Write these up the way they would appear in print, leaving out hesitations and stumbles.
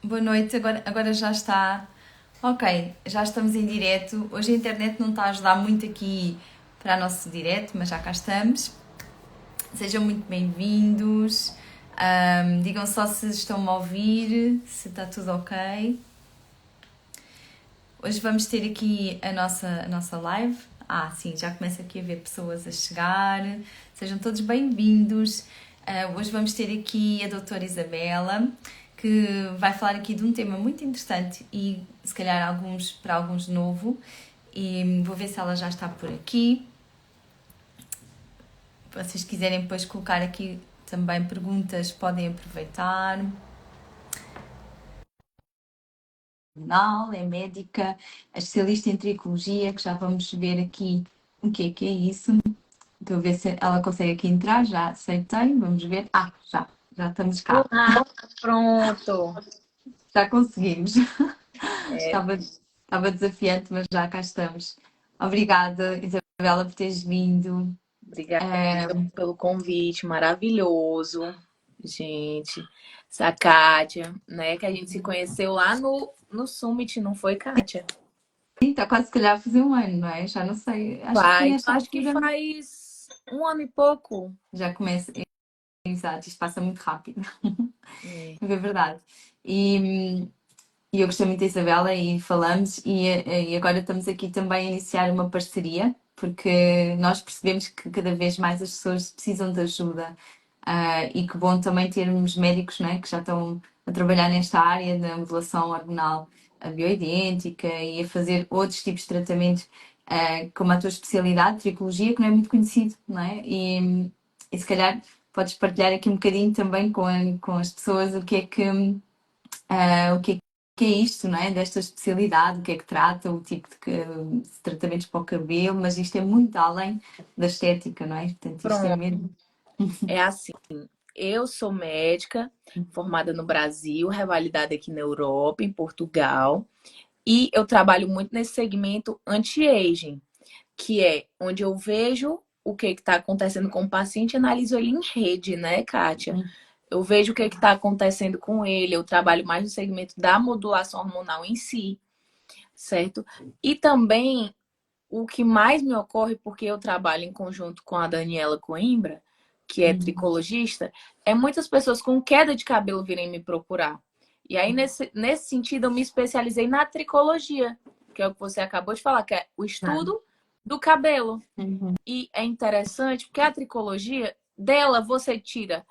Boa noite, agora já está. Ok, já estamos em direto. Hoje a internet não está a ajudar muito aqui para o nosso direto, mas já cá estamos. Sejam muito bem-vindos. Digam só se estão-me a ouvir, se está tudo ok. Hoje vamos ter aqui a nossa live. Sim, já começa aqui a ver pessoas a chegar. Sejam todos bem-vindos. Hoje vamos ter aqui a doutora Isabela, que vai falar aqui de um tema muito interessante e se calhar para alguns novo. E vou ver se ela já está por aqui. Se vocês quiserem depois colocar aqui também perguntas, podem aproveitar. É médica, é especialista em tricologia, que já vamos ver aqui o que é isso. Estou a ver se ela consegue aqui entrar, já aceitei, vamos ver. Já estamos cá. Olá, pronto. Já conseguimos. É, Estava desafiante, mas já cá estamos. Obrigada, Isabela, por teres vindo. Obrigada É, pelo convite maravilhoso, gente. Essa Kátia, né? Que a gente se conheceu lá no Summit, não foi, Kátia? está quase se calhar a fazer um ano, não é? Já não sei. Acho que foi nesta Acho que altura. faz um ano e pouco. Já começa. Exato, isto passa muito rápido. É. É verdade. E eu gostei muito da Isabela e falamos, e agora estamos aqui também a iniciar uma parceria, porque nós percebemos que cada vez mais as pessoas precisam de ajuda. E que bom também termos médicos, né, que já estão a trabalhar nesta área da modulação hormonal bioidêntica e a fazer outros tipos de tratamentos, como a tua especialidade, tricologia, que não é muito conhecido, não é? E se calhar podes partilhar aqui um bocadinho também com as pessoas o que é isto, não é? Desta especialidade, o que é que trata, o tipo de tratamentos para o cabelo, mas isto é muito além da estética, não é? Portanto, isto é Pronto. mesmo. É assim, eu sou médica, formada no Brasil, revalidada aqui na Europa, em Portugal, e eu trabalho muito nesse segmento anti-aging, que é onde eu vejo o que está acontecendo com o paciente e analiso ele em rede, né, Kátia? Eu vejo o que está acontecendo com ele, eu trabalho mais no segmento da modulação hormonal em si, certo? E também o que mais me ocorre, porque eu trabalho em conjunto com a Daniela Coimbra, que é Uhum. tricologista, é muitas pessoas com queda de cabelo virem me procurar. E aí, nesse sentido, eu me especializei na tricologia, que é o que você acabou de falar, que é o Claro. estudo do cabelo. Uhum. E é interessante porque a tricologia dela você tira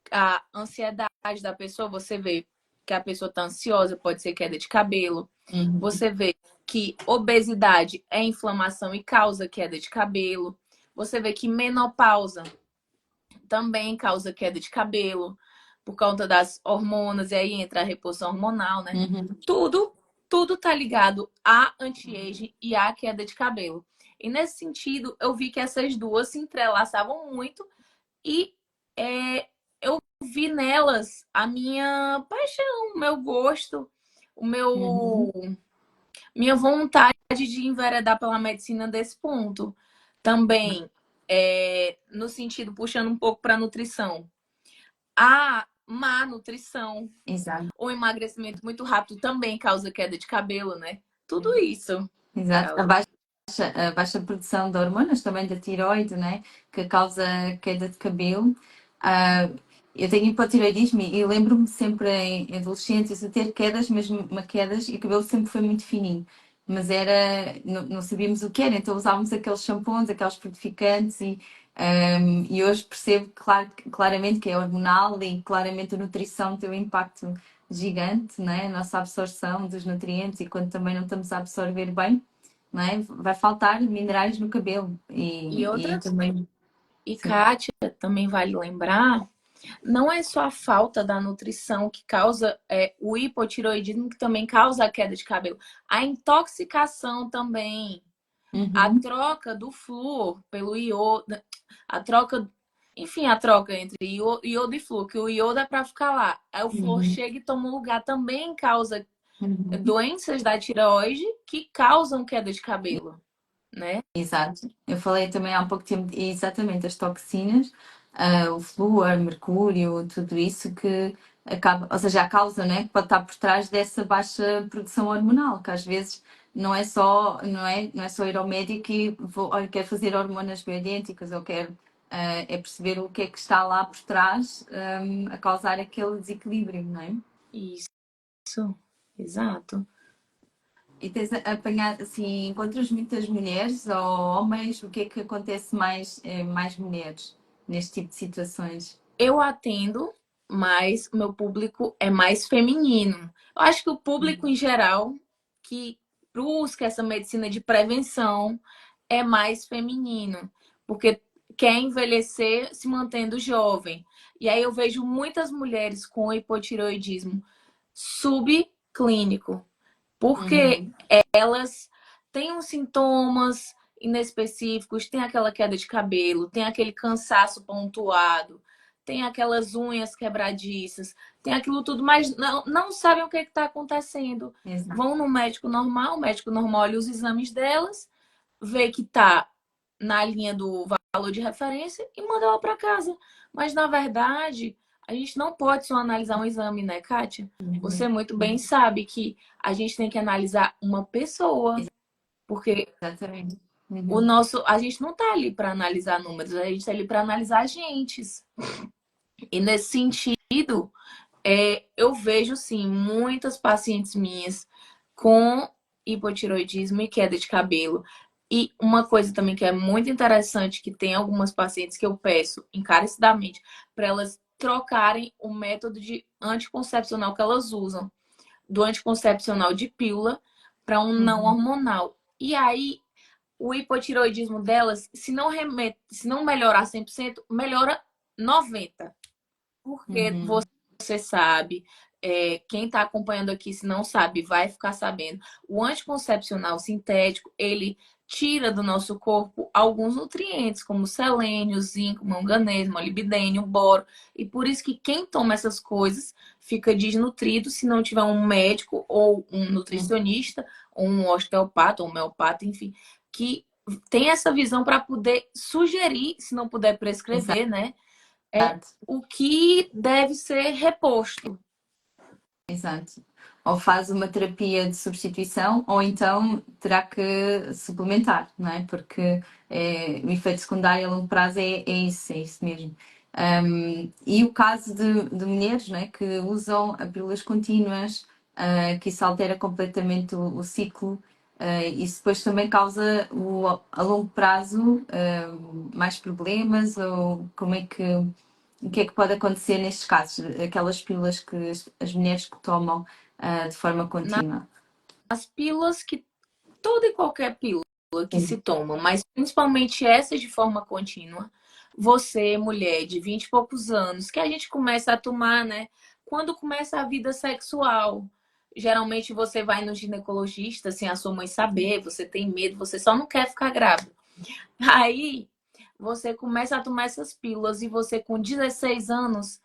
a ansiedade da pessoa, você vê que a pessoa está ansiosa, pode ser queda de cabelo. Uhum. Você vê que obesidade é inflamação e causa queda de cabelo. Você vê que menopausa também causa queda de cabelo por conta das hormonas, e aí entra a reposição hormonal, né? Uhum. Tudo, tudo tá ligado a anti-aging e à queda de cabelo. E nesse sentido, eu vi que essas duas se entrelaçavam muito e é, eu vi nelas a minha paixão, o meu gosto, o Uhum. meu minha vontade de enveredar pela medicina desse ponto. Também, no sentido, puxando um pouco para a nutrição. A má nutrição, Exato. o emagrecimento muito rápido também causa queda de cabelo, né? Tudo isso Exato. A causa. baixa, a baixa produção de hormonas, também da tiroide, né? Que causa queda de cabelo. Ah, eu tenho hipotiroidismo e lembro-me sempre em adolescência de ter quedas, mesmo uma quedas, e o cabelo sempre foi muito fininho. Mas não sabíamos o que era, então usávamos aqueles shampoos, aqueles fortificantes e hoje percebo claramente que é hormonal e claramente a nutrição tem um impacto gigante, né? A nossa absorção dos nutrientes e quando também não estamos a absorver bem, não é? Vai faltar minerais no cabelo E e outra, também, e sim. Kátia, também vale lembrar, não é só a falta da nutrição que causa o hipotiroidismo, que também causa a queda de cabelo. A intoxicação também. A Uhum, troca do flúor pelo iodo, a troca, enfim, a troca entre iodo e flúor, que o iodo é para ficar lá. Aí o flúor uhum, chega e toma um lugar, também causa uhum. doenças da tireoide que causam queda de cabelo, né? Exato. Eu falei também há um pouco tempo, exatamente, as toxinas, o flúor, mercúrio, tudo isso que ou seja, a causa, né, que pode estar por trás dessa baixa produção hormonal, que às vezes não é só ir ao médico e olha, quero fazer hormonas bioidênticas ou quero é perceber o que é que está lá por trás a causar aquele desequilíbrio, não é? Isso, exato. E tens apanhado, assim, encontras muitas mulheres ou homens? O que é que acontece mais mulheres neste tipo de situações? Eu atendo, mas o meu público é mais feminino. Eu acho que o público em geral que busca essa medicina de prevenção é mais feminino, porque quer envelhecer se mantendo jovem. E aí eu vejo muitas mulheres com hipotireoidismo subclínico, porque Uhum. elas têm uns sintomas inespecíficos, tem aquela queda de cabelo, tem aquele cansaço pontuado, tem aquelas unhas quebradiças, tem aquilo tudo, mas não sabem o que está acontecendo. Exato. Vão no médico normal, o médico normal olha os exames delas, vê que está na linha do valor de referência e manda ela para casa. Mas, na verdade, a gente não pode só analisar um exame, né, Kátia? Você Uhum. muito bem sabe que a gente tem que analisar uma pessoa, porque Exatamente. o Uhum. nosso, a gente não está ali para analisar números, a gente está ali para analisar agentes. E nesse sentido, eu vejo sim muitas pacientes minhas com hipotiroidismo e queda de cabelo. E uma coisa também que é muito interessante, que tem algumas pacientes que eu peço encarecidamente para elas trocarem o método de anticoncepcional que elas usam, do anticoncepcional de pílula para um não Uhum. hormonal. E aí, o hipotiroidismo delas, se não melhorar 100%, melhora 90%. Porque Uhum. você sabe, quem está acompanhando aqui, se não sabe, vai ficar sabendo. O anticoncepcional sintético, ele tira do nosso corpo alguns nutrientes, como selênio, zinco, manganês, molibdênio, boro. E por isso que quem toma essas coisas fica desnutrido se não tiver um médico ou um nutricionista, ou um osteopata, ou um homeopata, enfim, que tem essa visão para poder sugerir, se não puder prescrever, né? Exato. O que deve ser reposto. Exato. Ou faz uma terapia de substituição, ou então terá que suplementar, não é? Porque o efeito secundário a longo prazo é isso mesmo. E o caso de mulheres, não é? Que usam pílulas contínuas, que isso altera completamente o ciclo, isso depois também causa a longo prazo mais problemas, ou como é que o que é que pode acontecer nestes casos? Aquelas pílulas que as mulheres que tomam de forma contínua. As pílulas que toda e qualquer pílula que se Sim. toma, mas principalmente essas de forma contínua, você, mulher de 20 e poucos anos, que a gente começa a tomar, né? Quando começa a vida sexual. Geralmente você vai no ginecologista sem a sua mãe saber, você tem medo, você só não quer ficar grávida. Aí você começa a tomar essas pílulas e você com 16 anos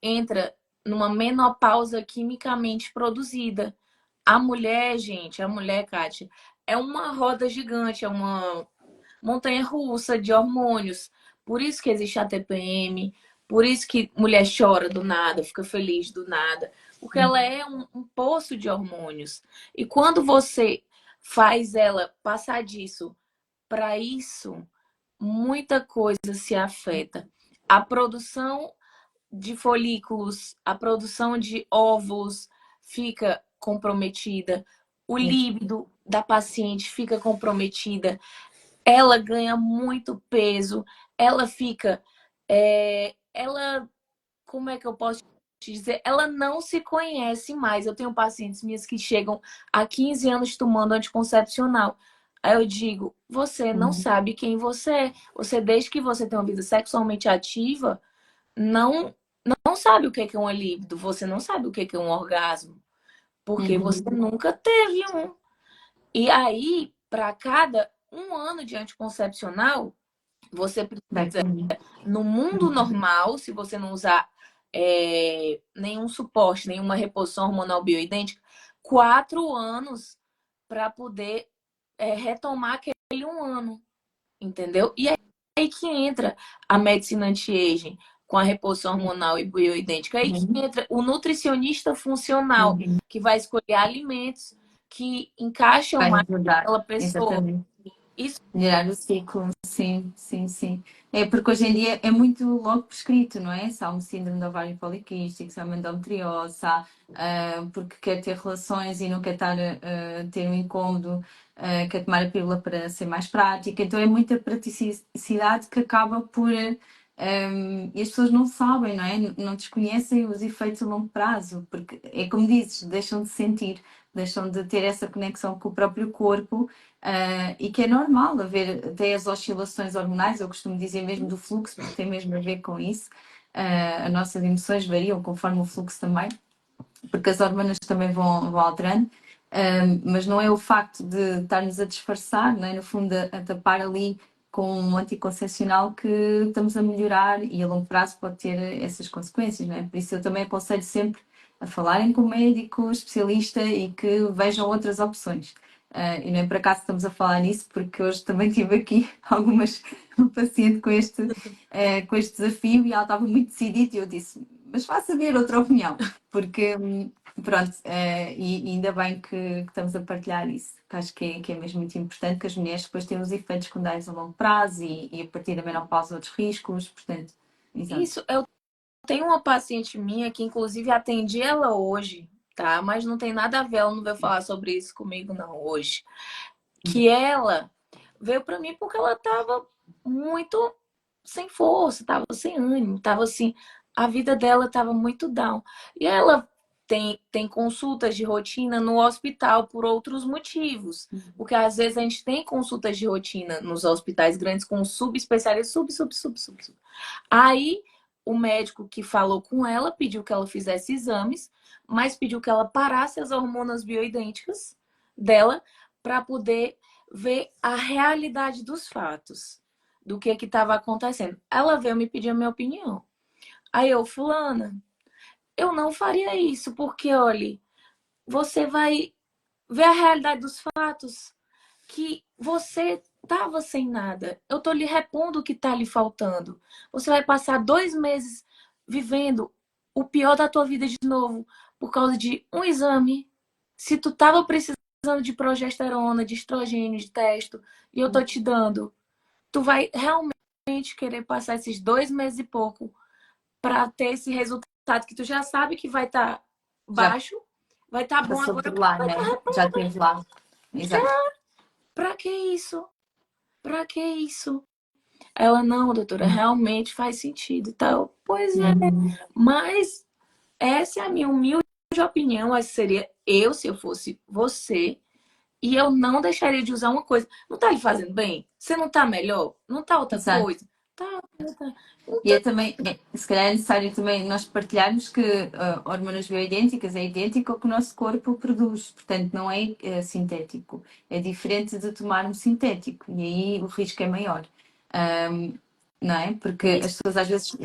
entra numa menopausa quimicamente produzida. A mulher, gente, a mulher, Kátia, é uma roda gigante, é uma montanha russa de hormônios. Por isso que existe a TPM, por isso que mulher chora do nada, fica feliz do nada, porque ela é um poço de hormônios. E quando você faz ela passar disso para isso, muita coisa se afeta. A produção de folículos, a produção de óvulos fica comprometida, o líbido da paciente fica comprometida, ela ganha muito peso, ela fica. Como é que eu posso te dizer? Ela não se conhece mais. Eu tenho pacientes minhas que chegam há 15 anos tomando anticoncepcional. Aí eu digo, você não Uhum. sabe quem você é. Você, desde que você tem uma vida sexualmente ativa, não, não sabe o que é uma libido. Você não sabe o que é um orgasmo. Porque você Uhum. nunca teve um. E aí, para cada 1 ano de anticoncepcional, você Vai precisa, comigo. no mundo normal, se você não usar nenhum suporte, nenhuma reposição hormonal bioidêntica, 4 anos para poder retomar aquele 1 ano, entendeu? E aí que entra a medicina anti-aging. com a reposição hormonal e bioidêntica. Aí que Uhum. entra o nutricionista funcional, Uhum. que vai escolher alimentos que encaixam Vai mais ajudar, naquela pessoa. exatamente. Isso, Melhorar o ciclo, sim, sim, sim. É porque hoje em dia é muito logo prescrito, não é? Se há um síndrome do ovário poliquístico, se há uma endometriose, se há, porque quer ter relações e não quer estar a ter um incômodo, quer tomar a pílula para ser mais prática. Então é muita praticidade que acaba por. E as pessoas não sabem, não é? Não desconhecem os efeitos a longo prazo, porque é como dizes, deixam de sentir, deixam de ter essa conexão com o próprio corpo. E que é normal haver até as oscilações hormonais, eu costumo dizer mesmo do fluxo, porque tem mesmo a ver com isso. As nossas emoções variam conforme o fluxo também, porque as hormonas também vão alterando. Mas não é o facto de estarmos a disfarçar, não é? No fundo, a tapar ali com um anticoncepcional que estamos a melhorar e a longo prazo pode ter essas consequências, não é? Por isso eu também aconselho sempre a falarem com o médico especialista e que vejam outras opções. E não é por acaso que estamos a falar nisso, porque hoje também tive aqui um paciente com este desafio e ela estava muito decidida e eu disse, mas faça ver outra opinião, porque pronto, e ainda bem que estamos a partilhar isso, que acho que é mesmo muito importante que as mulheres depois tenham os efeitos secundários a longo prazo e a partir da menopausa outros riscos, portanto, exato. isso, eu tenho uma paciente minha que, inclusive, atendi ela hoje, tá? Mas não tem nada a ver, ela não veio falar sobre isso comigo, não, hoje. Que ela veio para mim porque ela tava muito sem força, tava sem ânimo, tava assim, a vida dela tava muito down. E ela tem consultas de rotina no hospital por outros motivos. Porque às vezes a gente tem consultas de rotina nos hospitais grandes com subespecialistas, sub. Aí o médico que falou com ela pediu que ela fizesse exames, mas pediu que ela parasse as hormonas bioidênticas dela para poder ver a realidade dos fatos, do que estava acontecendo. Ela veio me pedir a minha opinião. Aí eu, fulana, eu não faria isso, porque, olha, você vai ver a realidade dos fatos, que você estava sem nada. Eu tô lhe repondo o que tá lhe faltando. Você vai passar 2 meses vivendo o pior da tua vida de novo por causa de um exame. Se tu tava precisando de progesterona, de estrogênio, de testo, e eu tô te dando, tu vai realmente querer passar esses 2 meses e pouco para ter esse resultado que tu já sabe que vai estar Já baixo, vai estar bom passou agora, por porque lá, vai estar né? Já esteve lá, já. exato. Pra que isso? Pra que isso? Ela, não, doutora, realmente faz sentido e tal. Pois é, Uhum. mas essa é a minha humilde opinião. Essa seria eu, se eu fosse você, e eu não deixaria de usar uma coisa. Não tá lhe fazendo bem? Você não tá melhor? Não tá outra Exato. coisa? Tá, tá. E é também, se calhar é necessário também nós partilharmos que hormonas bioidênticas é idêntico ao que o nosso corpo produz, portanto não é, sintético, é diferente de tomar um sintético e aí o risco é maior. Ahm, não é? Porque as pessoas às vezes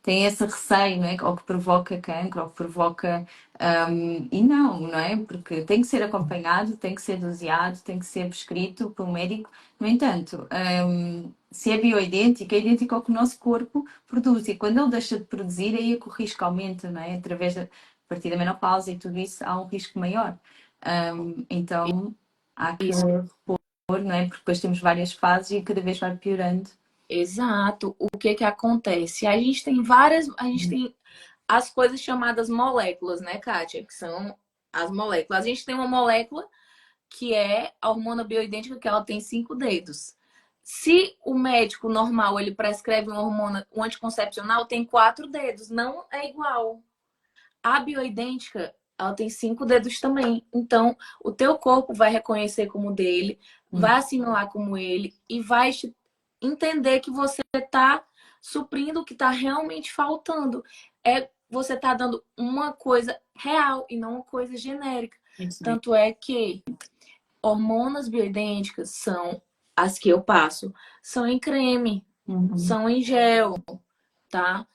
têm esse receio, não é? Ou que provoca cancro, ou que provoca. E não é? Porque tem que ser acompanhado, tem que ser doseado, tem que ser prescrito por um médico. No entanto, se é bioidêntico, é idêntico ao que o nosso corpo produz. E quando ele deixa de produzir, aí é que o risco aumenta, não é? A partir da menopausa e tudo isso, há um risco maior. Então, há que Isso, repor, não é? Porque depois temos várias fases e cada vez vai piorando. exato. O que que acontece? A gente tem várias, a gente tem as coisas chamadas moléculas, né, Kátia? Que são as moléculas. A gente tem uma molécula que é a hormona bioidêntica, que ela tem 5 dedos. Se o médico normal ele prescreve uma hormona, um anticoncepcional, tem 4 dedos, não é igual. A bioidêntica, ela tem 5 dedos também. Então, o teu corpo vai reconhecer como dele, vai assimilar como ele e vai entender que você está suprindo o que está realmente faltando. Você está dando uma coisa real e não uma coisa genérica. Tanto é que hormonas bioidênticas são as que eu passo, são em creme, Uhum. são em gel, tá?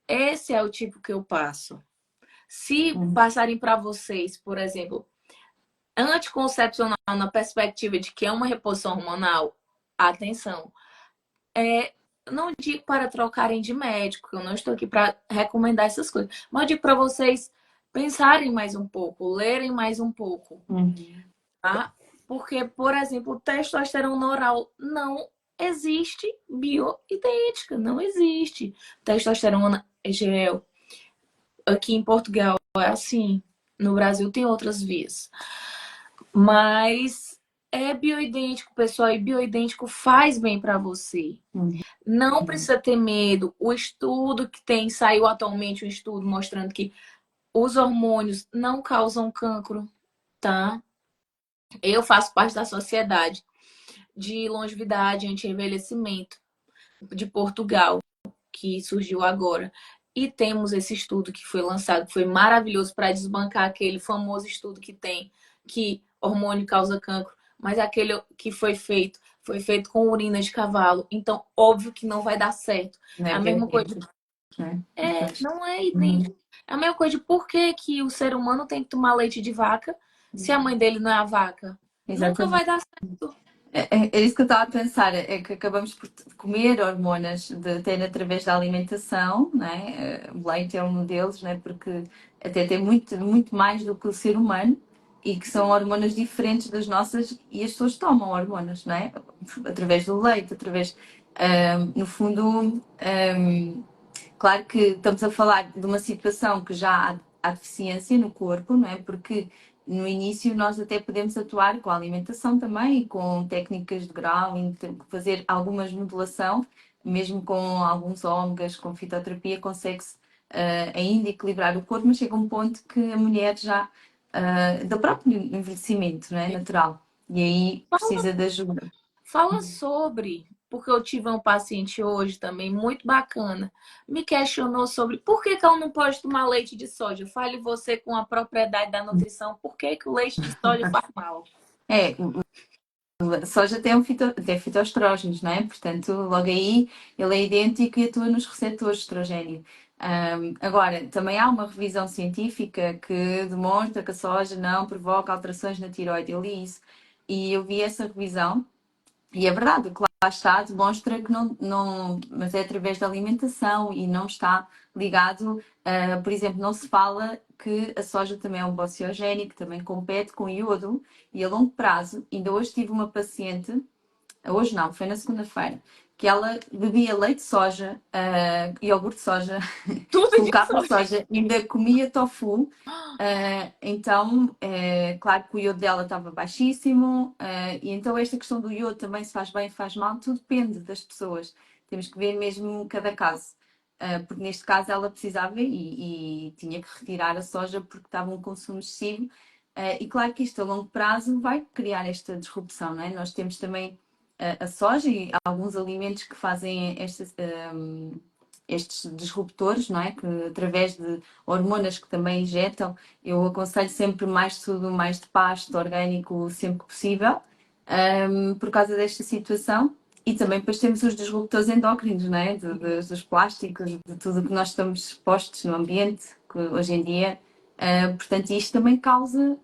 Esse é o tipo que eu passo. Se Uhum. passarem para vocês, por exemplo, anticoncepcional na perspectiva de que é uma reposição hormonal, atenção, não digo para trocarem de médico, eu não estou aqui para recomendar essas coisas, mas eu digo para vocês pensarem mais um pouco, lerem mais um pouco, Uhum. tá? Porque, por exemplo, testosterona oral não existe bioidêntica, não existe. Testosterona gel. Aqui em Portugal é assim, no Brasil tem outras vias. Mas é bioidêntico, pessoal, e bioidêntico faz bem para você. Uhum. Não precisa ter medo. O estudo que tem, saiu atualmente um estudo mostrando que os hormônios não causam cancro, tá? Eu faço parte da sociedade de longevidade e anti-envelhecimento de Portugal, que surgiu agora. E temos esse estudo que foi lançado, que foi maravilhoso para desbancar aquele famoso estudo que tem que hormônio causa cancro, mas aquele que foi feito com urina de cavalo. Então, óbvio que não vai dar certo. Não É é a mesma coisa. bioidêntico, né? Pois. Não é idêntico. Uhum. É a mesma coisa de por que, que o ser humano tem que tomar leite de vaca se a mãe dele não é a vaca? Nunca vai Exatamente. dar certo. É isso que eu estava a pensar, é que acabamos por comer hormonas até através da alimentação, né? O leite é um deles, né? Porque até tem muito, muito mais do que o ser humano e que são hormonas diferentes das nossas e as pessoas tomam hormonas, né? Através do leite, através, no fundo, claro que estamos a falar de uma situação que já há deficiência no corpo, não é? Porque no início nós até podemos atuar com a alimentação também e com técnicas de grau, fazer algumas modulação, mesmo com alguns ômegas, com fitoterapia, consegue-se ainda equilibrar o corpo, mas chega um ponto que a mulher já, do próprio envelhecimento, não é? Natural, e aí precisa de ajuda. Fala sobre, porque eu tive um paciente hoje também muito bacana, me questionou sobre por que que ela não pode tomar leite de soja. Fale você com a propriedade da nutrição, por que que o leite de soja faz mal? É, a soja tem, tem fitoestrógenos, não é? Portanto, logo aí ele é idêntico e atua nos receptores de estrogênio. Agora, também há uma revisão científica que demonstra que a soja não provoca alterações na tiroide. Eu li isso e eu vi essa revisão e é verdade, o que lá está demonstra que mas é através da alimentação e não está ligado, por exemplo, não se fala que a soja também é um bociogénico, também compete com iodo e a longo prazo, ainda hoje tive uma paciente hoje não, foi na segunda-feira, que ela bebia leite de soja, iogurte de soja, Tudo de colocava soja. soja, ainda comia tofu. Então, claro que o iodo dela estava baixíssimo, e então esta questão do iodo também se faz bem, faz mal, tudo depende das pessoas. Temos que ver mesmo cada caso. Porque neste caso ela precisava e tinha que retirar a soja porque estava um consumo excessivo. E claro que isto a longo prazo vai criar esta disrupção, não é? Nós temos também a soja e alguns alimentos que fazem estes disruptores, não é? Que através de hormonas que também injetam, eu aconselho sempre mais tudo, mais de pasto, orgânico, sempre que possível, por causa desta situação. E também depois temos os disruptores endócrinos, não é? Dos plásticos, de tudo que nós estamos expostos no ambiente, que hoje em dia. Portanto, isto também causa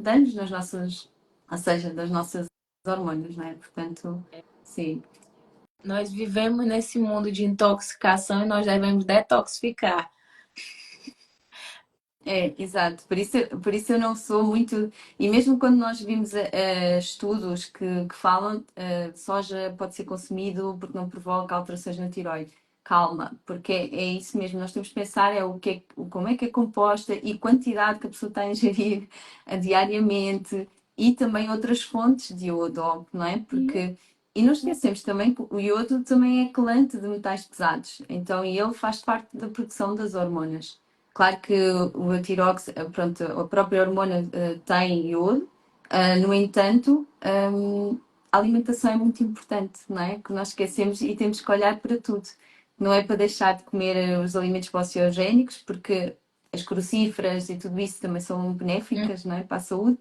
danos nas nossas, ou seja, das nossas hormonas, não é? Portanto, sim. Nós vivemos nesse mundo de intoxicação e nós devemos detoxificar. É, exato. Por isso eu não sou muito. E mesmo quando nós vimos estudos que falam soja pode ser consumido porque não provoca alterações na tiroide. Calma, porque é isso mesmo. Nós temos que pensar é como é que é composta e quantidade que a pessoa está a ingerir diariamente e também outras fontes de iodo, não é? Porque. E não esquecemos também que o iodo também é quelante de metais pesados. Então, e ele faz parte da produção das hormonas. Claro que o tirox, pronto, a própria hormona tem iodo, no entanto, a alimentação é muito importante, não é? Que nós esquecemos e temos que olhar para tudo. Não é para deixar de comer os alimentos pociogénicos, porque as crucíferas e tudo isso também são benéficas, não é? Para a saúde,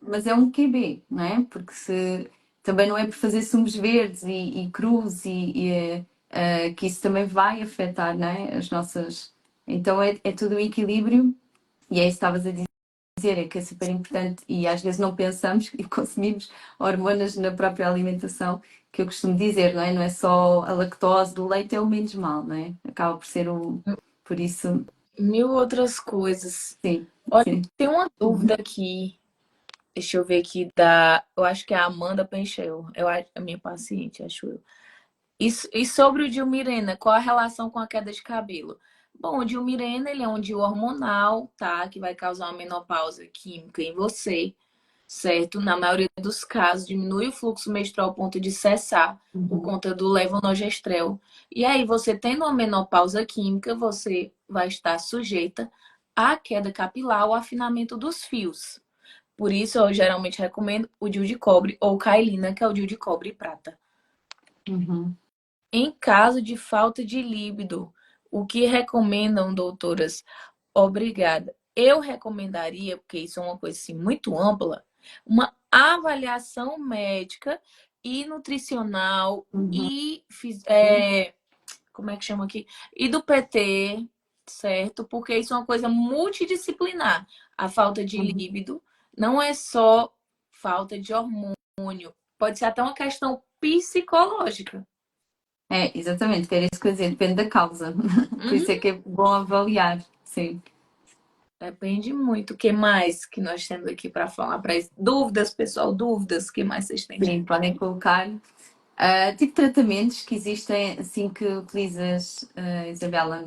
mas é um QB, não é? Porque se também não é por fazer sumos verdes e crus que isso também vai afetar, não é? As nossas. Então é tudo um equilíbrio, e é isso que estavas a dizer dizer é que é super importante e às vezes não pensamos e consumimos hormonas na própria alimentação, que eu costumo dizer, não é? Não é só a lactose do leite, é o menos mal, não é? Acaba por ser o. Por isso, Mil outras coisas. sim, Olha, sim. tem uma dúvida aqui. Deixa eu ver aqui da. Eu acho que é a Amanda Penchel. A minha paciente, acho eu. E sobre o Dilmirena, qual a relação com a queda de cabelo? Bom, o Dilmirena, ele é um DIU hormonal, tá? Que vai causar uma menopausa química em você, certo? Na maioria dos casos, diminui o fluxo menstrual ao ponto de cessar por conta do levonorgestrel. E aí, você tendo uma menopausa química, você vai estar sujeita à queda capilar, ao afinamento dos fios. Por isso, eu geralmente recomendo o DIU de cobre ou Kailina, que é o DIU de cobre e prata. Uhum. Em caso de falta de líbido, o que recomendam, doutoras? Obrigada. Eu recomendaria, porque isso é uma coisa assim, muito ampla, uma avaliação médica e nutricional Uhum. como é que chama aqui? E do PT, certo? Porque isso é uma coisa multidisciplinar. A falta de Uhum. líbido não é só falta de hormônio, pode ser até uma questão psicológica. É, exatamente, que era isso que eu ia dizer, depende da causa. Por isso é Uhum. que é bom avaliar, sim. Depende muito. O que mais que nós temos aqui para falar? Para dúvidas, pessoal, dúvidas? O que mais vocês têm? Sim, podem colocar. Tipo de tratamentos que existem assim que utilizas, Isabela,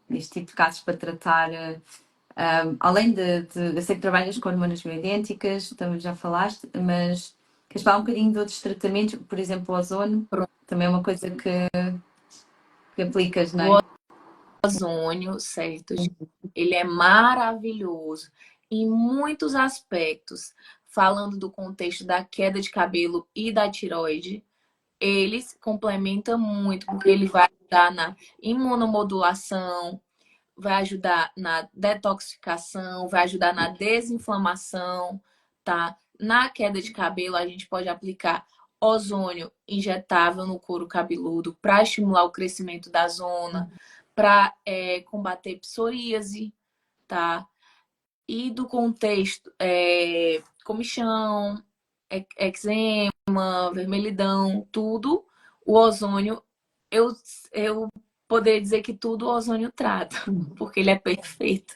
neste tipo de casos para tratar, além eu sei que trabalhas com hormonas bioidênticas, também já falaste, mas queres falar um bocadinho de outros tratamentos, por exemplo, o ozono, Pronto. também é uma coisa que aplicas, não O é? ozônio, certo? Ele é maravilhoso em muitos aspectos. Falando do contexto da queda de cabelo e da tiroide, ele se complementa muito, porque ele vai ajudar na imunomodulação, vai ajudar na detoxificação, vai ajudar na desinflamação, tá? Na queda de cabelo, a gente pode aplicar ozônio injetável no couro cabeludo para estimular o crescimento da zona, para combater psoríase, tá? E do contexto, comichão, eczema, vermelhidão, tudo, o ozônio, eu poderia dizer que tudo o ozônio trata, porque ele é perfeito,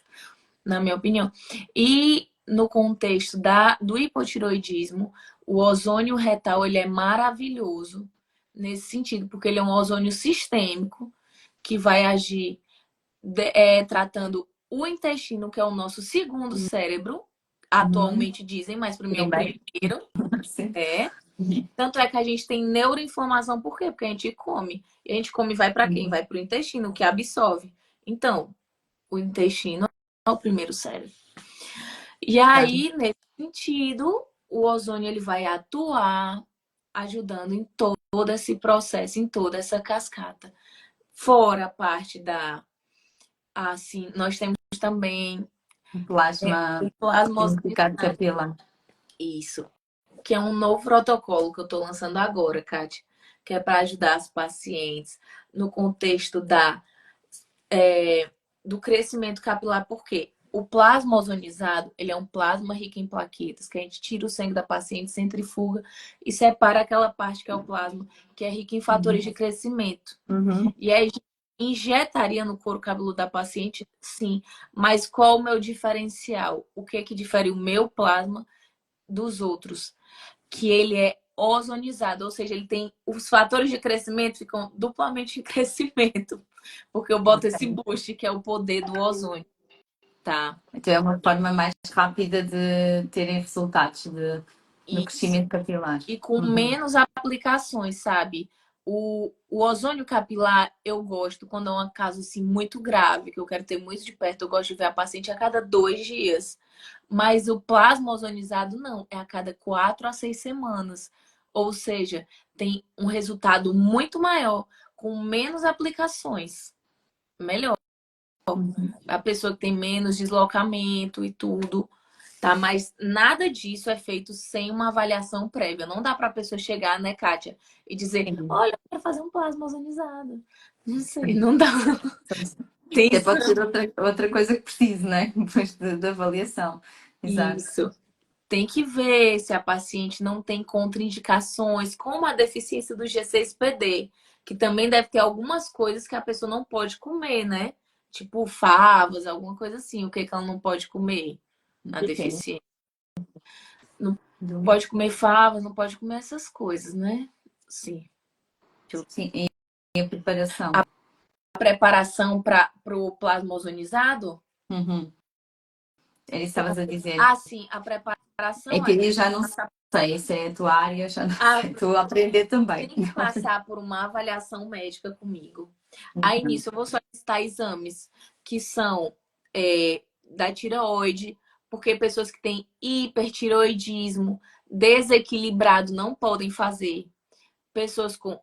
na minha opinião. E no contexto do hipotiroidismo, o ozônio retal ele é maravilhoso nesse sentido, porque ele é um ozônio sistêmico que vai agir tratando o intestino, que é o nosso segundo cérebro, Uhum. atualmente dizem, mas para mim é o Também. primeiro. Sim. É. Tanto é que a gente tem neuroinflamação, por quê? Porque a gente come. E a gente come vai para quem? Vai para o intestino, que absorve. Então, o intestino é o primeiro cérebro. E Tá. aí, nesse sentido, o ozônio ele vai atuar ajudando em todo esse processo, em toda essa cascata. Fora a parte da assim, nós temos também Plasma o plasma umidificado ozonizado. capilar. Isso. Que é um novo protocolo que eu estou lançando agora, Kátia, que é para ajudar as pacientes no contexto do crescimento capilar, porque o plasma ozonizado, ele é um plasma rico em plaquetas, que a gente tira o sangue da paciente, centrifuga e separa aquela parte que é o plasma, que é rico em fatores de crescimento. Uhum. E aí injetaria no couro cabeludo da paciente, sim. Mas qual o meu diferencial? O que é que difere o meu plasma dos outros? Que ele é ozonizado, ou seja, ele tem os fatores de crescimento ficam duplamente em crescimento, porque eu boto esse boost que é o poder do ozônio, tá? Então é uma forma mais rápida de terem resultados no Isso. crescimento capilar. E com Uhum. menos aplicações, sabe? O ozônio capilar eu gosto quando é um caso assim muito grave, que eu quero ter muito de perto, eu gosto de ver a paciente a cada 2 dias. Mas o plasma ozonizado não, é a cada 4 a 6 semanas. Ou seja, tem um resultado muito maior, com menos aplicações. Melhor. Uhum. A pessoa que tem menos deslocamento e tudo. Tá? Mas nada disso é feito sem uma avaliação prévia. Não dá para a pessoa chegar, né, Kátia, e dizer: Sim. olha, eu quero fazer um plasma ozonizado. Não sei, não dá. Tem Até pode ser outra coisa que precise, né? Depois da avaliação. Exato. isso. Tem que ver se a paciente não tem contraindicações, como a deficiência do G6PD, que também deve ter algumas coisas que a pessoa não pode comer, né? Tipo favas, alguma coisa assim. O que que ela não pode comer na Depende. deficiência? Não pode comer favas, não pode comer essas coisas, né? Sim. Sim, e a preparação. A preparação para o plasma ozonizado? Uhum. Era isso que estavas a dizer. Ah, sim, a É preparação que é eu já não sei, se é a tua área, já não a, sei. Estou a aprender tem também. que passar por uma avaliação médica comigo. Aí Uhum. nisso eu vou solicitar exames que são da tireoide, porque pessoas que têm hipertireoidismo desequilibrado não podem fazer. Pessoas com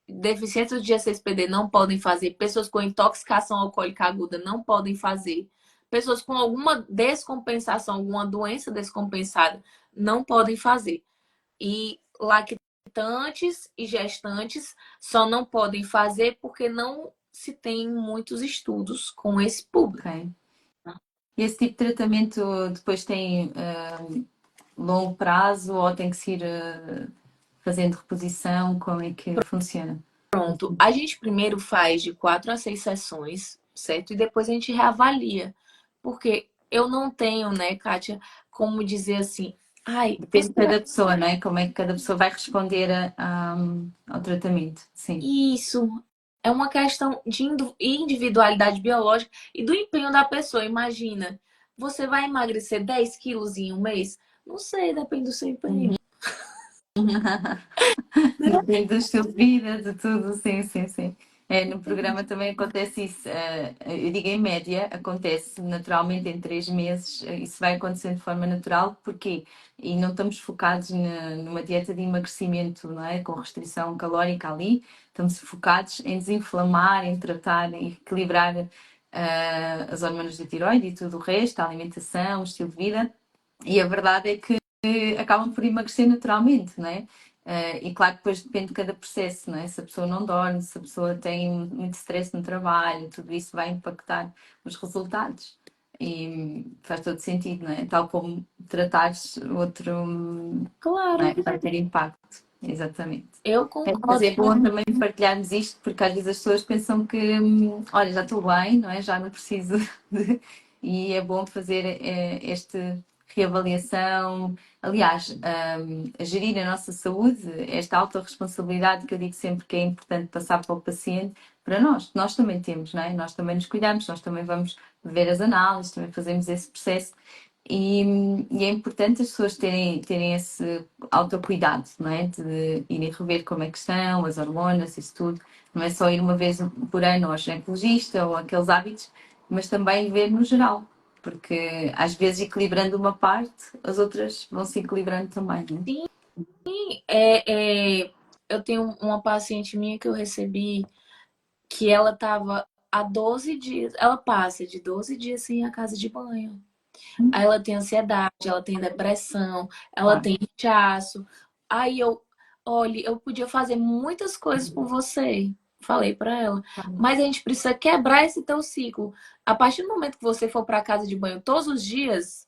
deficiência do G6PD não podem fazer. Pessoas com intoxicação alcoólica aguda não podem fazer. Pessoas com alguma descompensação, alguma doença descompensada não podem fazer. E lactantes e gestantes só não podem fazer porque não se tem muitos estudos com esse público. Ok. E esse tipo de tratamento depois tem longo prazo ou tem que se ir fazendo reposição? Como é que funciona? Pronto, a gente primeiro faz de 4 a 6 sessões, certo? E depois a gente reavalia. Porque eu não tenho, né, Kátia, como dizer assim, ai, Depende você de cada pessoa, não é? Como é que cada pessoa vai responder ao tratamento. Sim. isso é uma questão de individualidade biológica e do empenho da pessoa. Imagina, você vai emagrecer 10 quilos em um mês? Não sei, depende do seu empenho. Depende do estilo de vida, de tudo, sim, sim, sim. É, no programa também acontece isso. Eu digo em média, acontece naturalmente em 3 meses. Isso vai acontecendo de forma natural, porque e não estamos focados numa dieta de emagrecimento, não é? Com restrição calórica ali. Estamos focados em desinflamar, em tratar, em equilibrar as hormonas da tiroide e tudo o resto, a alimentação, o estilo de vida. E a verdade é que acabam por emagrecer naturalmente, não é? E claro que depois depende de cada processo, não é? Se a pessoa não dorme, se a pessoa tem muito stress no trabalho, tudo isso vai impactar os resultados. E faz todo sentido, não é? Tal como tratares outro, não Claro, é? Vai ter impacto. Exatamente. eu Mas concordo. é bom também partilharmos isto, porque às vezes as pessoas pensam que, olha, já estou bem, não é? Já não preciso de... E é bom fazer esta reavaliação. Aliás, a gerir a nossa saúde, esta autorresponsabilidade que eu digo sempre que é importante passar para o paciente, para nós também temos, não é? Nós também nos cuidamos, nós também vamos ver as análises, também fazemos esse processo. E, e é importante as pessoas terem esse autocuidado, não é? De irem rever como é que estão, as hormonas, isso tudo. Não é só ir uma vez por ano ao ginecologista ou aqueles hábitos, mas também ver no geral. Porque às vezes equilibrando uma parte, as outras vão se equilibrando também, não Sim, eu tenho uma paciente minha que eu recebi que ela estava há 12 dias, ela passa de 12 dias sem ir à casa de banho. Aí ela tem ansiedade, ela tem depressão, ela é? tem inchaço. Aí olha, eu podia fazer muitas coisas por você. Falei pra ela. Mas a gente precisa quebrar esse teu ciclo. A partir do momento que você for pra casa de banho todos os dias,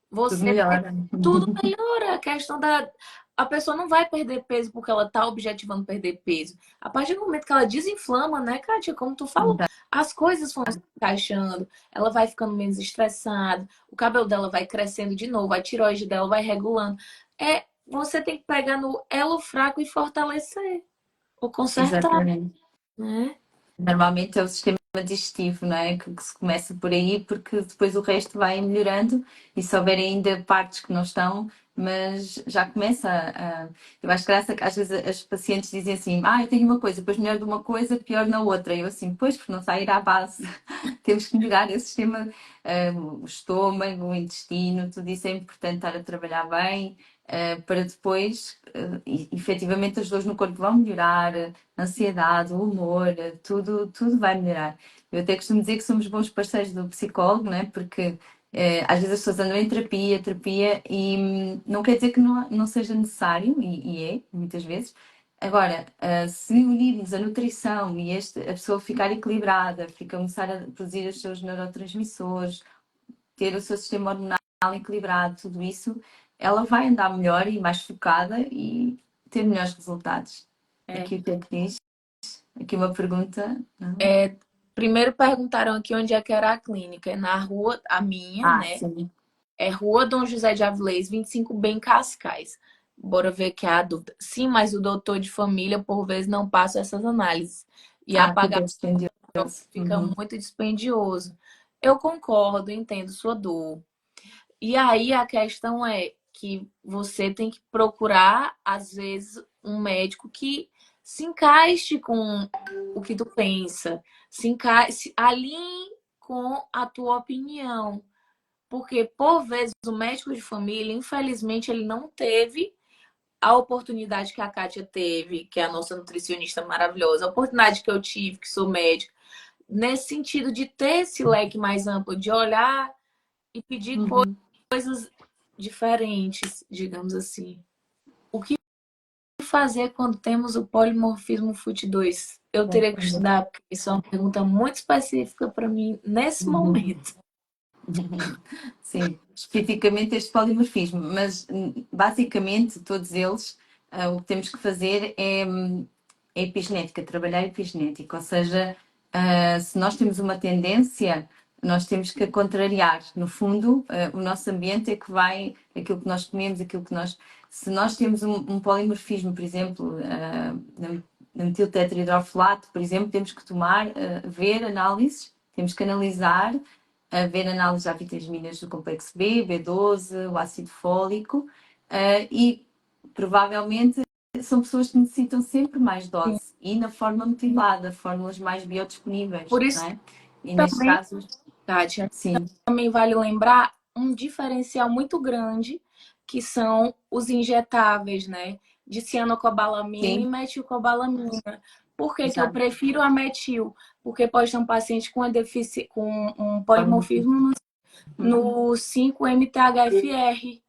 Tudo você melhor. tudo melhora. A questão da. A pessoa não vai perder peso porque ela tá objetivando perder peso. A partir do momento que ela desinflama, né, Kátia? Como tu falou, as coisas vão se encaixando, ela vai ficando menos estressada, o cabelo dela vai crescendo de novo, a tireoide dela vai regulando. Você tem que pegar no elo fraco e fortalecer, ou consertar, Exatamente. né? Normalmente é o sistema digestivo, não é? Que se começa por aí, porque depois o resto vai melhorando e se houver ainda partes que não estão, mas já começa a. Eu acho graça que às vezes as pacientes dizem assim: eu tenho uma coisa, depois melhor de uma coisa, pior na outra. E eu assim, pois, porque não está a ir à base. Temos que melhorar esse sistema, o estômago, o intestino, tudo isso é importante estar a trabalhar bem. Para depois, efetivamente, as dores no corpo vão melhorar, a ansiedade, o humor, tudo vai melhorar. Eu até costumo dizer que somos bons parceiros do psicólogo, né? Porque às vezes as pessoas andam em terapia, e não quer dizer que não seja necessário, e é, muitas vezes, Agora, se unirmos a nutrição e a pessoa ficar equilibrada, fica começar a produzir os seus neurotransmissores, ter o seu sistema hormonal equilibrado, tudo isso, ela vai andar melhor e mais focada e ter melhores resultados. É. Aqui o que é que diz? Aqui uma pergunta. Não? É, primeiro perguntaram aqui onde é que era a clínica. É na rua, a minha, Ah, né? sim. É Rua Dom José de Avilés, 25, bem Cascais. Bora ver que é a dúvida. Sim, mas o doutor de família, por vezes, não passa essas análises. E a Ah, pagar fica dispendioso. fica Uhum. muito dispendioso. Eu concordo, entendo sua dor. E aí a questão é que você tem que procurar, às vezes, um médico que se encaixe com o que tu pensa, se alinhe com a tua opinião. Porque, por vezes, o médico de família, infelizmente, ele não teve a oportunidade que a Kátia teve, que é a nossa nutricionista maravilhosa, a oportunidade que eu tive, que sou médica, nesse sentido de ter esse leque mais amplo, de olhar e pedir Uhum. coisas diferentes, digamos assim. O que fazer quando temos o polimorfismo FUT2? Eu teria que estudar, porque isso é uma pergunta muito específica para mim nesse Uhum. momento. Sim, especificamente este polimorfismo, mas basicamente todos eles, o que temos que fazer é epigenética, trabalhar a epigenética, ou seja, se nós temos uma tendência, nós temos que contrariar. No fundo, o nosso ambiente é que vai, aquilo que nós comemos, aquilo que nós. Se nós temos um polimorfismo, por exemplo, na metiltetrahidrofolato, por exemplo, temos que tomar, ver análises, temos que analisar a ver análise já vitaminas do complexo B, B12, o ácido fólico, e provavelmente são pessoas que necessitam sempre mais dose e na forma metilada, fórmulas mais biodisponíveis, Por não isso é? E neste também, caso, Kátia, sim, também vale lembrar um diferencial muito grande, que são os injetáveis, né? De cianocobalamina e sim, metilcobalamina. Por que que eu exato. prefiro a metil? Porque pode ter um paciente com um Forma, polimorfismo uhum, no 5-MTHFR,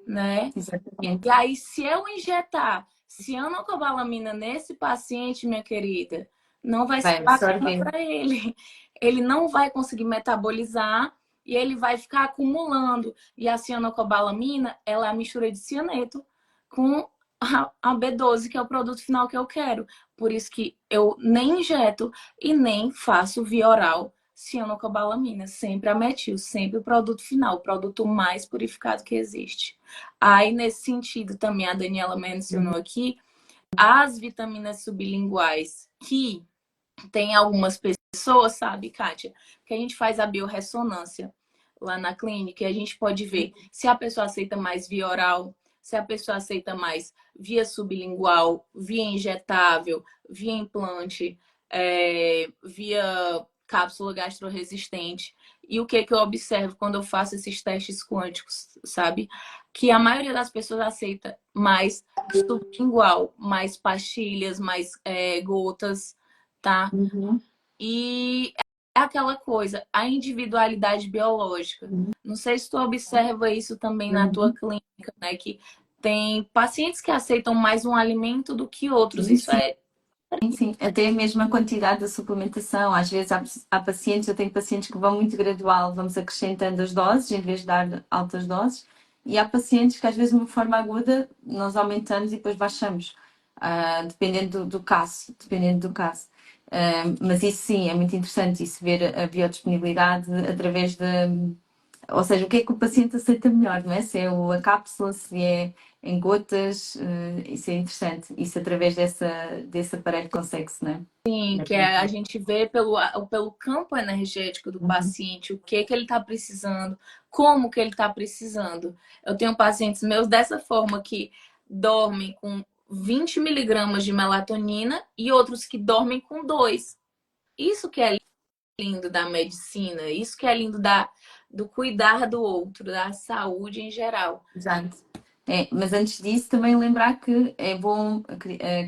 né? E exatamente. aí, se eu injetar cianocobalamina nesse paciente, minha querida, não vai ser Vai bacana absorver. para ele. Ele não vai conseguir metabolizar e ele vai ficar acumulando. E a cianocobalamina, ela é a mistura de cianeto com a B12, que é o produto final que eu quero. Por isso que eu nem injeto e nem faço via oral cianocobalamina. Sempre a metil, sempre o produto final, o produto mais purificado que existe. Aí, nesse sentido, também a Daniela mencionou aqui as vitaminas sublinguais, que tem algumas pessoas, sabe, Kátia, que a gente faz a biorressonância lá na clínica e a gente pode ver se a pessoa aceita mais via oral, se a pessoa aceita mais via sublingual, via injetável, via implante, via cápsula gastroresistente. E o que que eu observo quando eu faço esses testes quânticos, sabe? Que a maioria das pessoas aceita mais sublingual, mais pastilhas, mais gotas, tá? Uhum. E é aquela coisa, a individualidade biológica. Não sei se tu observa isso também na tua Uhum. clínica, né? Que tem pacientes que aceitam mais um alimento do que outros. Sim, Isso sim. é. Sim, até a mesma quantidade da suplementação. Às vezes há pacientes, eu tenho pacientes que vão muito gradual, vamos acrescentando as doses em vez de dar altas doses, e há pacientes que às vezes de uma forma aguda nós aumentamos e depois baixamos, dependendo do caso, dependendo do caso. Mas isso sim, é muito interessante, isso ver a biodisponibilidade através de, ou seja, o que é que o paciente aceita melhor, não é? Se é a cápsula, se é em gotas, isso é interessante. Isso através desse aparelho consegue-se, não é? Sim, que é, a gente vê pelo campo energético do Uhum. paciente, o que que ele está precisando, como que ele está precisando. Eu tenho pacientes meus dessa forma que dormem com 20 miligramas de melatonina e outros que dormem com 2. Isso que é lindo da medicina, isso que é lindo do cuidar do outro, da saúde em geral. Exato. Mas antes disso, também lembrar que é bom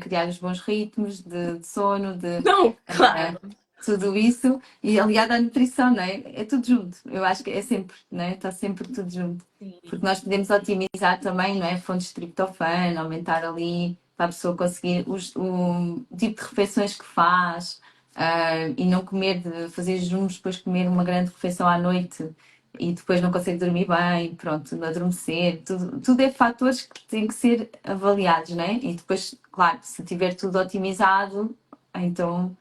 criar os bons ritmos de sono, de Não, eh, claro. tudo isso, e aliado à nutrição, não é? É tudo junto. Eu acho que é sempre, não é? Está sempre tudo junto. Sim. Porque nós podemos otimizar também, não é? Fontes de triptofano, aumentar ali. para a pessoa conseguir o tipo de refeições que faz, e não comer, de fazer jejuns, depois comer uma grande refeição à noite e depois não consegue dormir bem, pronto, adormecer, tudo é fatores que têm que ser avaliados, né? E depois, claro, se tiver tudo otimizado, então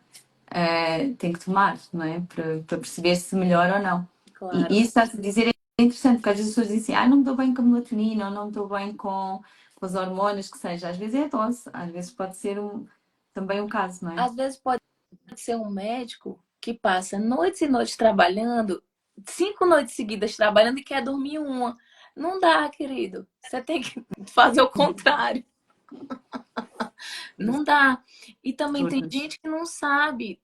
tem que tomar, não é? Para perceber se melhora ou não. E Claro. isso está-se a dizer é interessante, porque às vezes as pessoas dizem assim, não me dou bem com a melatonina, ou não me dou bem com as hormonas, que seja. Às vezes é a dose, às vezes pode ser também um caso, não é? Às vezes pode ser um médico que passa noites e noites trabalhando, 5 noites seguidas trabalhando e quer dormir uma. Não dá, querido. Você tem que fazer o contrário. Não dá. E também tem Todos. gente que não sabe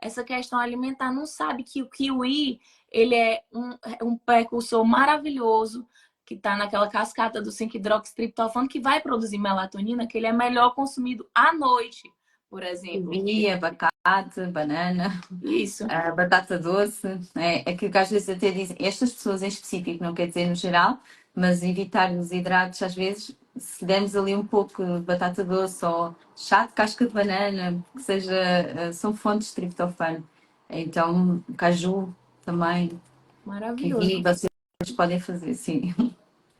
essa questão alimentar, não sabe que o kiwi ele é um precursor maravilhoso que está naquela cascata do 5-hidroxitriptofano que vai produzir melatonina, que ele é melhor consumido à noite, por exemplo. Kiwi, abacate, banana, Isso. batata doce, é aquilo que às vezes até dizem, estas pessoas em específico, não quer dizer no geral, mas evitar os hidratos, às vezes, se dermos ali um pouco de batata doce ou chá de casca de banana, que seja, são fontes de triptofano. Então, caju também, Maravilhoso. kiwi, vocês podem fazer, sim.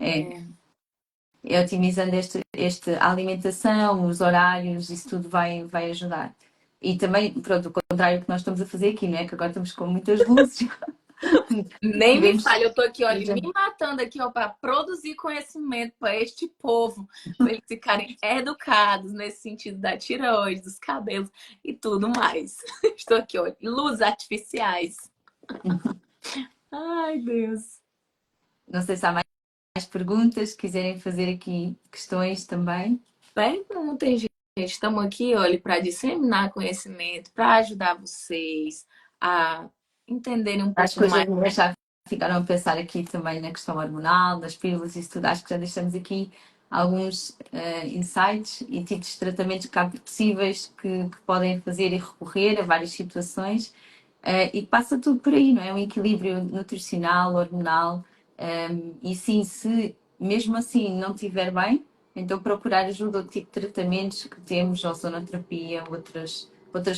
É, É. é otimizando a alimentação, os horários, isso tudo vai ajudar. E também, pronto, o contrário que nós estamos a fazer aqui, não é? Que agora estamos com muitas luzes. Nem me Tivemos. fale, eu tô aqui, olha, me matando aqui, ó, para produzir conhecimento para este povo, para eles ficarem educados nesse sentido da tireoide, dos cabelos e tudo mais. Estou aqui, ó, luzes artificiais. Ai, Deus. Não sei se há mais perguntas, quiserem fazer aqui questões também. Perguntem, gente. Estamos aqui, olha, para disseminar conhecimento, para ajudar vocês a entenderem um As pouco coisas mais. já ficaram a pensar aqui também na questão hormonal, das pílulas e isso tudo. Acho que já deixamos aqui alguns insights e tipos de tratamentos que há possíveis que podem fazer e recorrer a várias situações. E passa tudo por aí, não é? Um equilíbrio nutricional, hormonal. E sim, se mesmo assim não estiver bem, então procurar ajuda, o tipo de tratamentos que temos, ozonoterapia, outras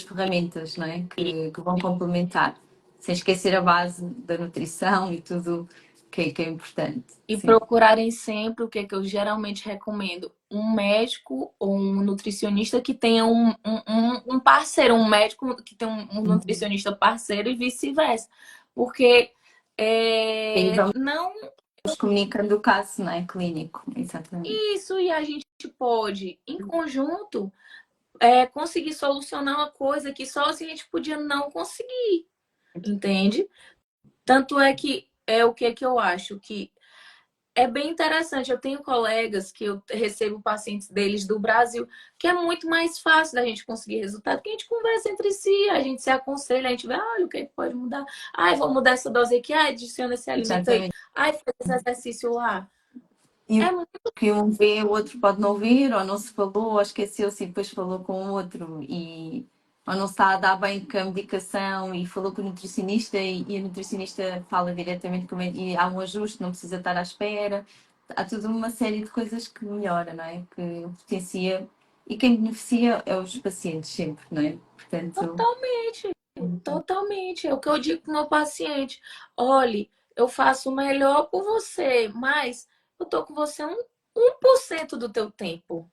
ferramentas, não é? Que vão complementar, sem esquecer a base da nutrição e tudo que é importante. E Sim, procurarem sempre o que, é que eu geralmente recomendo: um médico ou um nutricionista que tenha um parceiro, um médico que tenha um nutricionista parceiro e vice-versa. Porque e vamos não comunicando o caso, não é? Clínico, exatamente. isso, e a gente pode, em conjunto, conseguir solucionar uma coisa que só a gente podia não conseguir, entende? Tanto é que é o que é que eu acho que é bem interessante. Eu tenho colegas que eu recebo pacientes deles do Brasil, que é muito mais fácil da gente conseguir resultado, porque a gente conversa entre si, a gente se aconselha, a gente vê, olha, o que pode mudar? Ai, vou mudar essa dose aqui, ai, adiciona esse alimento aí, Exatamente. ai, faz esse exercício lá. E É o muito que um vê, o outro pode não ver, ou não se falou, ou esqueceu-se e depois falou com o outro, ou não está a dar bem com a medicação e falou com o nutricionista e a nutricionista fala diretamente com ele e há um ajuste, não precisa estar à espera. Há toda uma série de coisas que melhora, não é? Que potencia. E quem beneficia é os pacientes sempre, não é? Portanto, totalmente, totalmente. É o que eu digo para o meu paciente. Olhe, eu faço o melhor por você, mas eu tô com você 1% do teu tempo.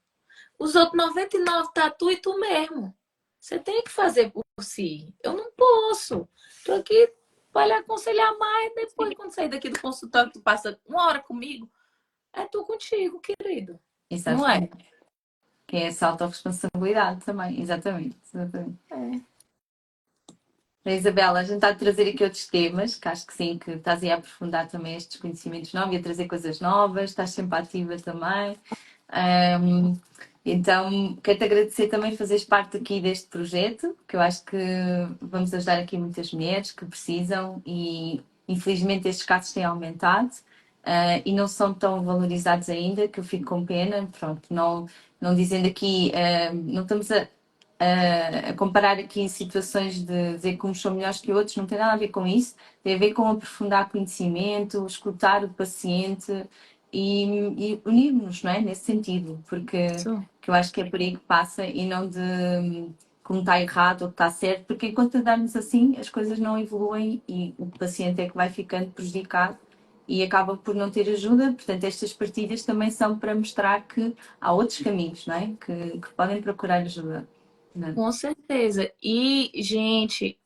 Os outros 99 tá tu e tu mesmo. Você tem que fazer por si. Eu não posso. Tô aqui para lhe aconselhar mais. Depois, quando sair daqui do consultório, tu passa 1 hora comigo. É tu contigo, querido. Não é? exatamente. Que é essa autorresponsabilidade também, exatamente. Exatamente. É. Isabela, a gente está a trazer aqui outros temas, que acho que sim, que estás aí a aprofundar também estes conhecimentos novos e a trazer coisas novas, estás sempre ativa também. Um, então, quero-te agradecer também fazeres parte aqui deste projeto, que eu acho que vamos ajudar aqui muitas mulheres que precisam e infelizmente estes casos têm aumentado. E não são tão valorizados ainda, que eu fico com pena, pronto, não dizendo aqui, não estamos a comparar aqui situações de dizer que uns são melhores que outros, não tem nada a ver com isso, tem a ver com aprofundar conhecimento, escutar o paciente e unirmos, não é? Nesse sentido, porque Isso. que eu acho que é por aí que passa e não de como está errado ou está certo, porque enquanto andarmos assim, as coisas não evoluem e o paciente é que vai ficando prejudicado e acaba por não ter ajuda. Portanto, estas partilhas também são para mostrar que há outros caminhos, não é? Que podem procurar ajuda. Não é? Com certeza. E, gente,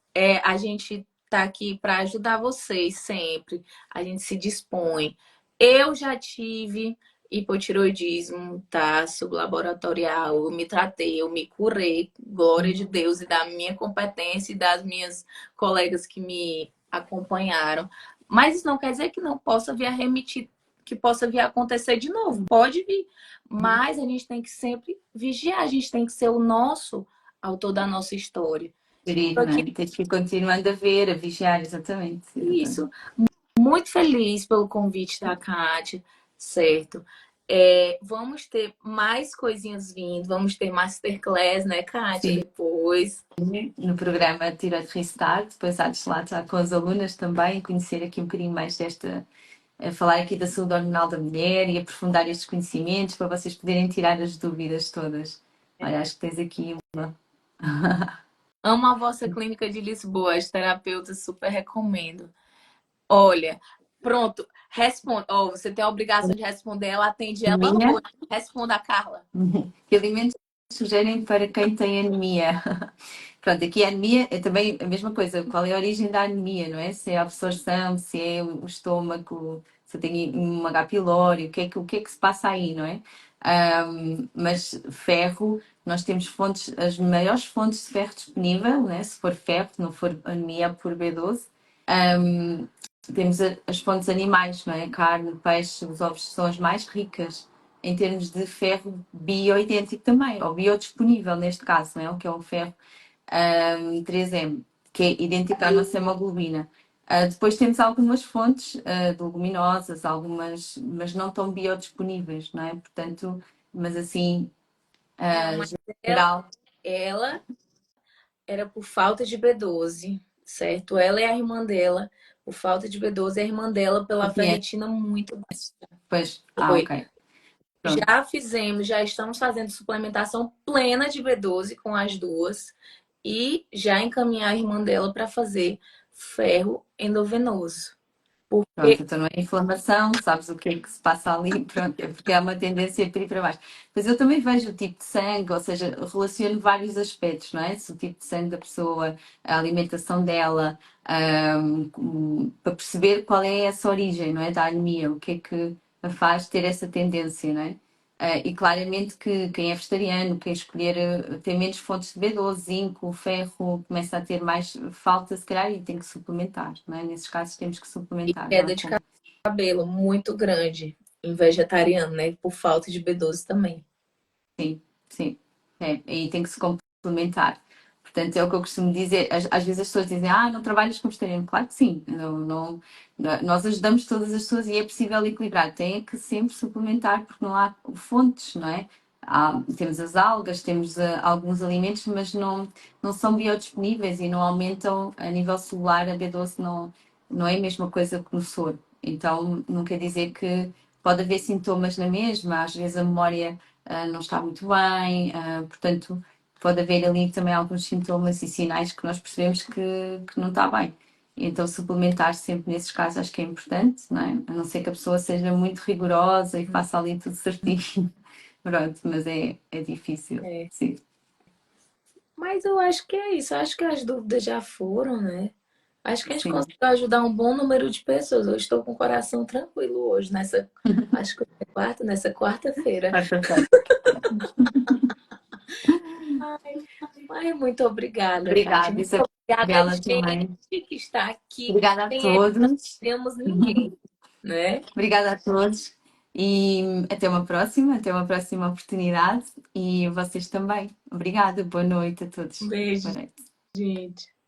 a gente tá aqui para ajudar vocês sempre. A gente se dispõe. Eu já tive hipotiroidismo, tá? Sublaboratorial. Eu me tratei, eu me curei. Glória de Deus e da minha competência e das minhas colegas que me acompanharam. Mas isso não quer dizer que não possa vir a remitir, que possa vir a acontecer de novo. Pode vir. Mas a gente tem que sempre vigiar. A gente tem que ser o nosso autor da nossa história. Querido, Estou não aqui, é? Tens que ir continuando a ver, a vigiar, exatamente. Exatamente. isso, muito feliz pelo convite da Kátia, certo? Vamos ter mais coisinhas vindo, vamos ter masterclass, né, Kátia, Sim, depois. no programa Tira de Restart, depois há de lá estar com as alunas também, conhecer aqui um bocadinho mais desta, a falar aqui da saúde hormonal da mulher e aprofundar estes conhecimentos para vocês poderem tirar as dúvidas todas. Olha, acho que tens aqui uma. Amo a vossa clínica de Lisboa, as terapeutas super recomendo. Olha, pronto, responda. Oh, você tem a obrigação de responder, ela atende ela Anemia. hoje. Responda a Carla. Que alimentos sugerem para quem tem anemia? Pronto, aqui a anemia é também a mesma coisa. Qual é a origem da anemia, não é? Se é a absorção, se é o estômago, se tem um H. pylori, o que é que se passa aí, não é? Mas ferro, nós temos fontes, as maiores fontes de ferro disponível, né? Se for ferro, se não for anemia, é por B12. Um, Temos as fontes animais, não é? Carne, peixe, os ovos são as mais ricas em termos de ferro bioidêntico também, ou biodisponível neste caso, não é? O que é um ferro 3M, que é idêntico à nossa hemoglobina. Depois temos algumas fontes de leguminosas, algumas, mas não tão biodisponíveis, não é? Portanto, mas assim, Não, mas geral. ela era por falta de B12, certo? Ela e a irmã dela, por falta de B12, a irmã dela pela ferritina muito baixa. Pois, Foi. ok. Pronto. Já fizemos, já estamos fazendo suplementação plena de B12 com as duas e já encaminhar a irmã dela para fazer ferro endovenoso. Pronto, Porque então não é inflamação, sabes o que é que se passa ali, pronto, é porque há uma tendência para ir para baixo. Mas eu também vejo o tipo de sangue, ou seja, relaciono vários aspectos, não é? Se o tipo de sangue da pessoa, a alimentação dela, para perceber qual é essa origem, não é? Da anemia, o que é que a faz ter essa tendência, não é? E claramente que quem é vegetariano, quem escolher tem menos fontes de B12, zinco, ferro, começa a ter mais falta, se calhar, e tem que suplementar, não é? Nesses casos temos que suplementar, não há queda de como. cabelo muito grande em vegetariano, né? Por falta de B12 também. Sim, sim. É, aí tem que se complementar. Portanto, é o que eu costumo dizer. Às vezes as pessoas dizem, não trabalhas como vegetariano. Claro que sim. Nós ajudamos todas as pessoas e é possível equilibrar. Tem que sempre suplementar porque não há fontes, não é? Temos as algas, temos alguns alimentos, mas não são biodisponíveis e não aumentam a nível celular. A B12 não é a mesma coisa que no soro. Então, não quer dizer que pode haver sintomas na mesma. Às vezes a memória não está muito bem, portanto, pode haver ali também alguns sintomas e sinais que nós percebemos que não está bem. Então, suplementar sempre nesses casos acho que é importante, não é? A não ser que a pessoa seja muito rigorosa e faça ali tudo certinho. Pronto, mas é difícil, É. sim. Mas eu acho que é isso. Eu acho que as dúvidas já foram, né? Acho que a gente Sim. conseguiu ajudar um bom número de pessoas. Eu estou com o coração tranquilo hoje, acho que é nessa quarta-feira. Ai, muito obrigada, Kátia. Obrigada, Muito obrigada, Isabela, também. gente, que está aqui. Obrigada a Sem eles não todos. temos ninguém, né? Obrigada a todos e até uma próxima oportunidade e vocês também. Obrigada, boa noite a Um todos. beijo, Boa noite. gente.